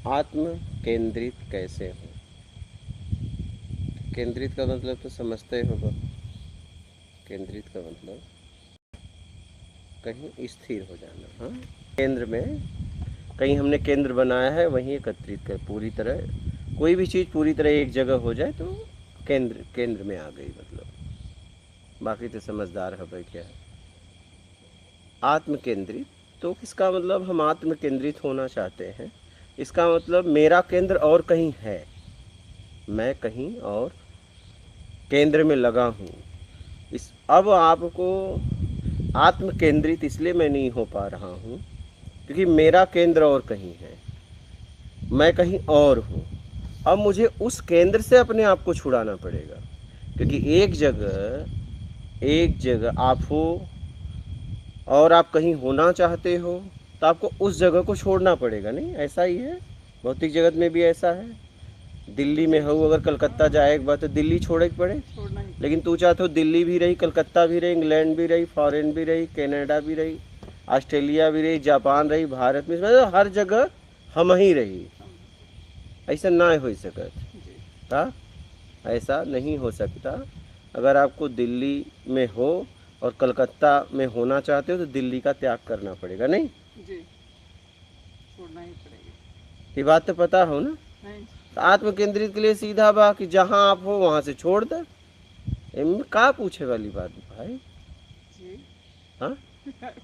आत्म केंद्रित कैसे हो? केंद्रित का मतलब तो समझते ही होगा। केंद्रित का मतलब कहीं स्थिर हो जाना। हाँ, केंद्र में कहीं हमने केंद्र बनाया है, वहीं एकत्रित कर पूरी तरह कोई भी चीज़ पूरी तरह एक जगह हो जाए तो केंद्र केंद्र में आ गई मतलब। बाकी तो समझदार है भाई। क्या है आत्म केंद्रित? तो इसका मतलब हम आत्म केंद्रित होना चाहते हैं। इसका मतलब मेरा केंद्र और कहीं है, मैं कहीं और केंद्र में लगा हूँ। इस अब आपको आत्म केंद्रित इसलिए मैं नहीं हो पा रहा हूँ क्योंकि मेरा केंद्र और कहीं है, मैं कहीं और हूँ। अब मुझे उस केंद्र से अपने आप को छुड़ाना पड़ेगा क्योंकि एक जगह आप हो और आप कहीं होना चाहते हो तो आपको उस जगह को छोड़ना पड़ेगा। नहीं, ऐसा ही है, भौतिक जगत में भी ऐसा है। दिल्ली में हो, अगर कलकत्ता जाए एक बार तो दिल्ली छोड़े के पड़े। लेकिन तू चाहते हो दिल्ली भी रही, कलकत्ता भी रही, इंग्लैंड भी रही, फॉरेन भी रही, कनाडा भी रही, ऑस्ट्रेलिया भी रही, जापान रही, भारत में, मतलब हर जगह हम ही रही। ऐसा ना हो सकता, ऐसा नहीं हो सकता। अगर आपको दिल्ली में हो और कलकत्ता में होना चाहते हो तो दिल्ली का त्याग करना पड़ेगा। नहीं जी, छोड़ना ही पड़ेगा। ये बात तो पता हो ना। नहीं तो आत्म केंद्रित के लिए सीधा बा कि जहाँ आप हो वहाँ से छोड़ दे। इनमें का पूछे वाली बात भाई। जी। हाँ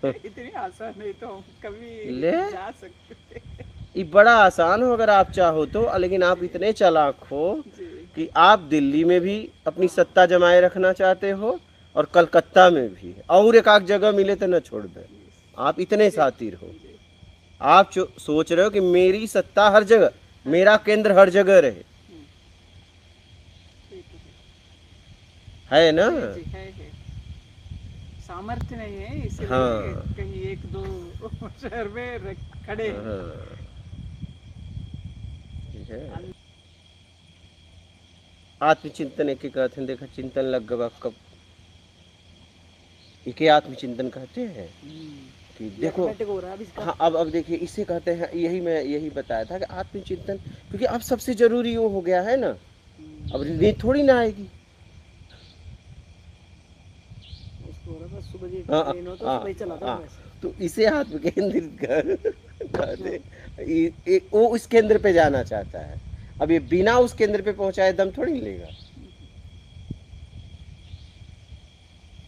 इतनी आसान नहीं तो हम कभी ले, जा सकते थे। ये बड़ा आसान हो अगर आप चाहो तो, लेकिन आप जी इतने चालाक हो जी। कि आप दिल्ली में भी अपनी हाँ सत्ता जमाए रखना चाहते हो और कलकत्ता में भी, और एक आध जगह मिले तो न छोड़ दे। आप इतने जी शातिर हो। जी। आप सोच रहे हो कि मेरी सत्ता हर जगह, हर मेरा जगह। केंद्र हर जगह रहे। हम्म, ठीक है है। ना? जी जी, है। सामर्थ्य नहीं है इसीलिए हाँ कहीं एक दो शहर में खड़े हैं। हाँ, ठीक है। अन- आत्मचिंतन एक कहते हैं, देखा चिंतन लग गवा कब, इके आत्मचिंतन कहते हैं कि देखो। मैथमेटिक हो रहा है अब इसका। हाँ, अब देखिए इसे कहते हैं, यही बताया था कि आत्मचिंतन, क्योंकि अब सबसे जरूरी वो हो गया है ना। अब नींद थोड़ी ना आएगी। इसको हो रहा था सुबह की हाँ ट्रेन हो तो हाँ सुबह ही चलाता हूँ हाँ, वैसे। तो इसे आत्म केंद्रित कर कहते। हाँ, वो उस केंद्र पे जाना चाहता है। अब ये बिना उस केंद्र पे पहुंचाए दम थोड़ी लेगा।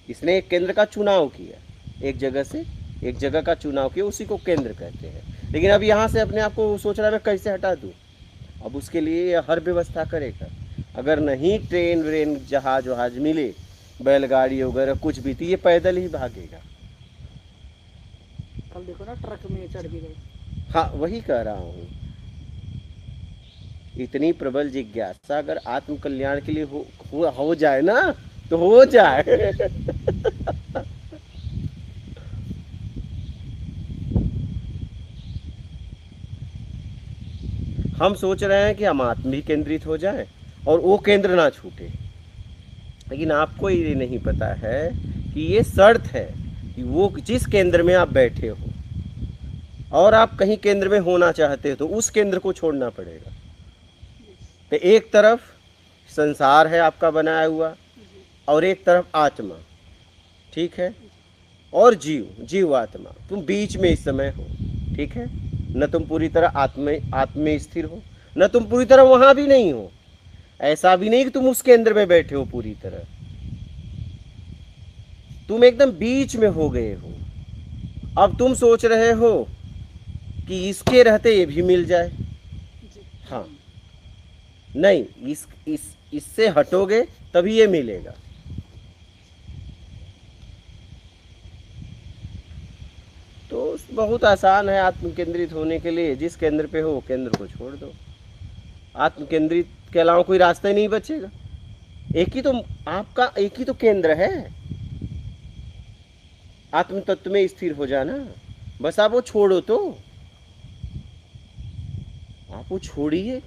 इसने एक केंद्र का चुनाव किया, एक जगह से एक जगह का चुनाव किया, उसी को केंद्र कहते हैं। लेकिन अब यहाँ से अपने आप को सोच रहा है मैं कैसे हटा दूँ। अब उसके लिए ये हर व्यवस्था करेगा। अगर नहीं ट्रेन व्रेन जहाज वहाज मिले, बैलगाड़ी वगैरह कुछ भी, तो ये पैदल ही भागेगा। कल देखो ना ट्रक में चढ़ के गए। हाँ, वही कह रहा हूँ। इतनी प्रबल जिज्ञासा अगर आत्म कल्याण के लिए हो जाए ना, तो हो जाए। हम सोच रहे हैं कि हम आत्म ही केंद्रित हो जाएं और वो केंद्र ना छूटे। लेकिन आपको ये नहीं पता है कि ये शर्त है कि वो जिस केंद्र में आप बैठे हो और आप कहीं केंद्र में होना चाहते हो तो उस केंद्र को छोड़ना पड़ेगा। तो एक तरफ संसार है आपका बनाया हुआ और एक तरफ आत्मा, ठीक है, और जीव आत्मा, तुम बीच में इस समय हो। ठीक है, न तुम पूरी तरह आत्म में स्थिर हो, न तुम पूरी तरह वहां भी नहीं हो। ऐसा भी नहीं कि तुम उस केंद्र में बैठे हो पूरी तरह, तुम एकदम बीच में हो गए हो। अब तुम सोच रहे हो कि इसके रहते ये भी मिल जाए। जी। हाँ, नहीं, इससे हटोगे तभी ये मिलेगा। तो बहुत आसान है आत्म केंद्रित होने के लिए, जिस केंद्र पे हो केंद्र को छोड़ दो। आत्म केंद्रित के अलावा कोई रास्ता ही नहीं बचेगा। एक ही तो आपका एक ही तो केंद्र है, आत्म तत्व में स्थिर हो जाना। बस आप वो छोड़ो तो, आप वो छोड़िए,